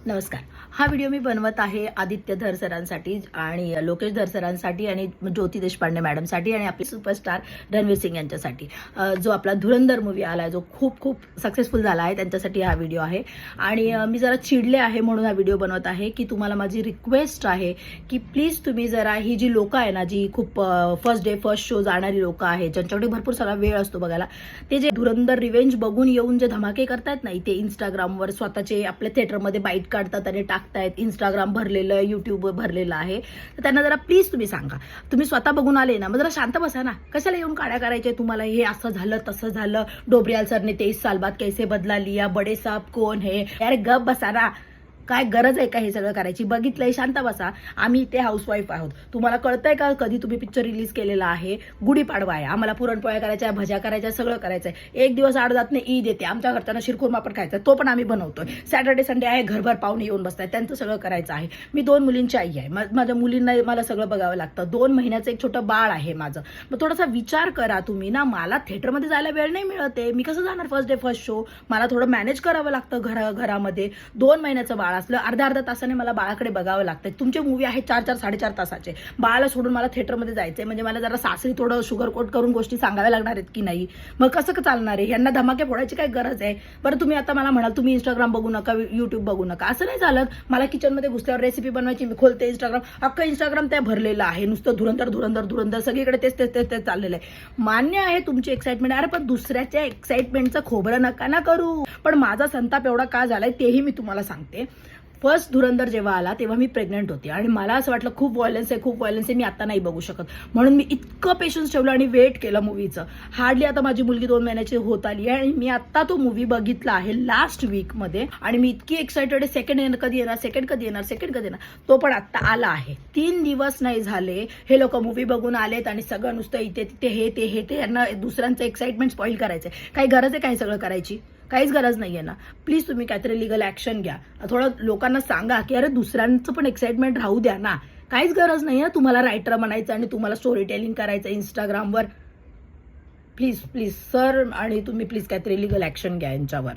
नमस्कार. हा व्हिडिओ मी बनवत आहे आदित्य धर सरांसाठी आणि लोकेश धर सरांसाठी आणि ज्योती देशपांडे मॅडमसाठी आणि आपले सुपरस्टार रणवीर सिंग यांच्यासाठी. जो आपला धुरंधर मूवी आला आहे, जो खूप खूप सक्सेसफुल झाला आहे, त्यांच्यासाठी हा व्हिडिओ आहे. आणि मी जरा चिडले आहे म्हणून हा व्हिडिओ बनवत आहे की तुम्हाला माझी रिक्वेस्ट आहे की प्लीज तुम्ही जरा ही जी लोकं आहे ना, जी खूप फर्स्ट डे फर्स्ट शो जाणारी लोकं आहेत, ज्यांच्याकडे भरपूर सारा वेळ असतो बघायला, ते जे धुरंधर रिवेंज बघून येऊन जे धमाके करतायत ना, ते इंस्टाग्रामवर स्वतःचे आपल्या थिएटरमध्ये बाईट काढतात आणि टाकतायत. इंस्टाग्राम भरलेलं, यूट्यूब भरलेलं आहे. तर त्यांना जरा प्लीज तुम्ही सांगा, तुम्ही स्वतः बघून आले ना, मग जरा शांत बसा ना. कशाला येऊन काड्या करायचे तुम्हाला? हे असं झालं तसं झालं, डोबरियाल सरने 23 साल बाद कैसे बदला लिया, बडे साहब कोण है, अरे गप बसा ना. काय गरज आहे का हे सगळं करायची? बघितलंय, शांत बसा. आम्ही इथे हाऊसवाईफ आहोत. तुम्हाला कळतंय का कधी तुम्ही पिक्चर रिलीज केलेला आहे? गुढीपाडवा आहे, आम्हाला पुरणपोळ्या करायच्या, भज्या करायच्या, सगळं करायचं आहे. एक दिवस आड जात नाही, ईद येते, आमच्या घरच्यांना शिरखुर्मा पण खायचा, तो पण आम्ही बनवतोय. सॅटर्डे संडे आहे, घरभर पाहुणे येऊन बसताय, त्यांचं सगळं करायचं आहे. मी 2 मुलींची आई आहे. माझ्या मुलींना मला सगळं बघावं लागतं. 2 महिन्याचं एक छोटं बाळ आहे माझं. मग थोडासा विचार करा तुम्ही ना. मला थिएटरमध्ये जायला वेळ नाही मिळत आहे. मी कसं जाणार फर्स्ट डे फर्स्ट शो? मला थोडं मॅनेज करावं लागतं घरामध्ये. 2 महिन्याचं बाळ असलं, अर्ध्या तासाने मला बाळाकडे बघावं लागतं. तुमचे मूवी आहे 4-4 साडेचार तासाचे. बाळाला सोडून मला थिएटरमध्ये जायचंय म्हणजे मला जरा सासरी थोडं शुगर कोट करून गोष्टी सांगाव्या लागणार आहेत की नाही? मग कसं चालणार आहे? यांना धमाके फोडायची काय गरज आहे? बरं, तुम्ही आता मला म्हणाल तुम्ही इंस्टाग्राम बघू नका, युट्यूब बघू नका. असं नाही चालत. मला किचनमध्ये घुसल्यावर रेसिपी बनवायची, मी खोलते इंस्टाग्राम, अख्खं इंस्टाग्राम त्या भरलेलं आहे. नुसतं धुरंधर धुरंधर धुरंधर, सगळीकडे तेच तेच तेच तेच चाललेलं आहे. मान्य आहे तुमची एक्साइटमेंट, अरे पण दुसऱ्याच्या एक्साइटमेंटचं खोबरं नका ना करू. पण माझा संताप एवढा का झालाय तेही मी तुम्हाला सांगते. फर्स्ट धुरंधर जेव्हा आला तेव्हा मी प्रेग्नंट होते आणि मला असं वाटलं खूप व्हायलन्स आहे, मी आता नाही बघू शकत. म्हणून मी इतकं पेशन्स ठेवलं आणि वेट केलं मूवीचं. हार्डली आता माझी मुलगी 2 महिन्याची होत आली आहे आणि मी आता तो मूवी बघितला आहे लास्ट वीकमध्ये आणि मी इतकी एक्साइटेड आहे. सेकंड कधी येणार, तो पण आता आला आहे. 3 दिवस नाही झाले हे लोक मूवी बघून आलेत आणि सगळं नुसतं इथे तिथे हे यांना दुसऱ्यांचं एक्साइटमेंट स्पॉईल करायचंय. काही गरज आहे काही सगळं करायची? काहीच गरज नाहीये ना. प्लीज तुम्ही काहीतरी लिगल ऍक्शन घ्या. थोडं लोकांना सांगा की अरे दुसऱ्यांचं पण एक्साइटमेंट राहू द्या ना. काहीच गरज नाही आहे तुम्हाला रायटर बनायचं आणि तुम्हाला स्टोरी टेलिंग करायचं इंस्टाग्रामवर. प्लीज प्लीज सर, आणि तुम्ही प्लीज काहीतरी लिगल ऍक्शन घ्या यांच्यावर.